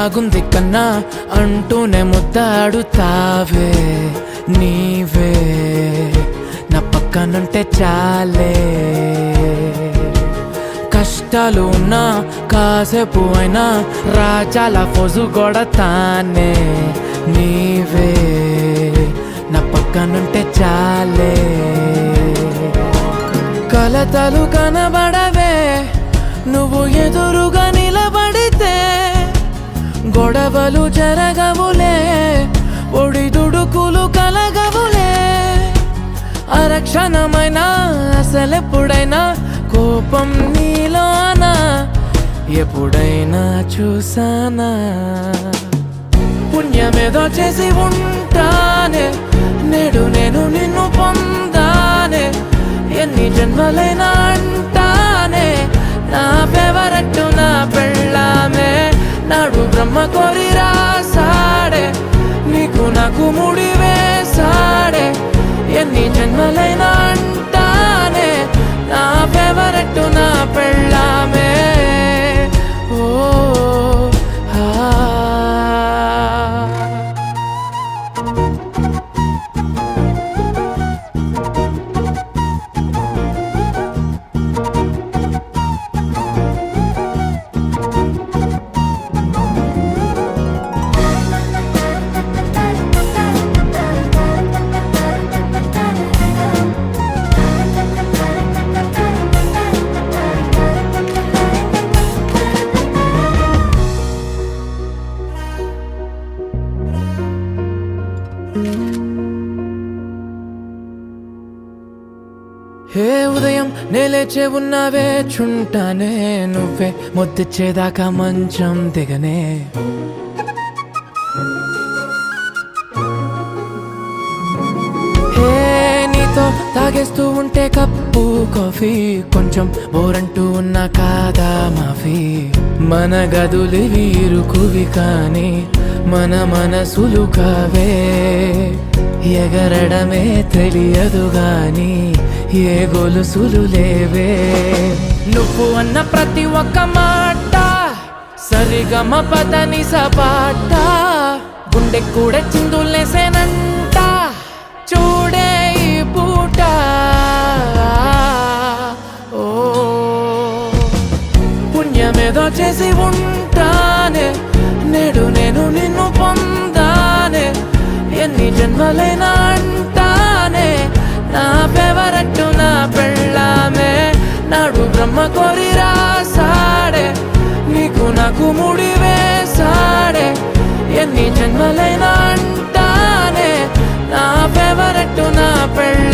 బాగుంది కన్నా అంటూనే ముద్దాడుతావే నీవే నా పక్కనుంటే చాలే కష్టాలు ఉన్నా కాసేపు అయినా రాజాల ఫోజు కొడతానే నీవే నా పక్కనుంటే చాలే కలతలు కనబడవే నువ్వు ఎదురుగా నిలబడితే గొడవలు జరగవులే ఒడిదుడుకులు కలగవులే అరక్షణమైనా అసలెప్పుడైనా కోపం నీలోనా ఎప్పుడైనా చూసానా పుణ్యమేదో చేసి ఉంటానే నేడు నేను నిన్ను పొందానే ఎన్ని జన్మలైనా అంటానే నా ఫేవరెట్ నా పెళ్ళామే నాడు బ్రహ్మ కోరి రాసాడే నీకు నాకు ముడి వేసాడే ఎన్ని జన్మలైనా అంటానే నా ఫేవరెట్ నా పెళ్ళామే ఓ హే ఉదయం నేలేచే ఉన్నావే చుంటానే నువ్వే ముద్దిచ్చేదాకా మంచం దిగనే హే నీతో తాగేస్తూ ఉంటే కప్పు కాఫీ కొంచెం బోరంటూ ఉన్నా కాదా మాఫీ మన గదులు వీరుకువి కానీ మన మనసులు కావే ఎగరడమే తెలియదు గాని ఏ గొలుసులు లేవే నువ్వు అన్న ప్రతి ఒక్క మాట సరిగమ పదని సపాట గుండె కూడా చిందులేసేనంట చూడే ఈ పూట ఓ పుణ్యమేదో చేసి ఉంటానే నేడు నేను నిన్ను పొందానే ఎన్ని జన్మలైనా అంటానే నా ఫేవరెట్ నా పెళ్ళామే నాడు బ్రహ్మ కోరి రాసాడే నీకు నాకు ముడి వేసాడే ఎన్ని జన్మలైనా అంటానే నా ఫేవరెట్ నా పెళ్ళ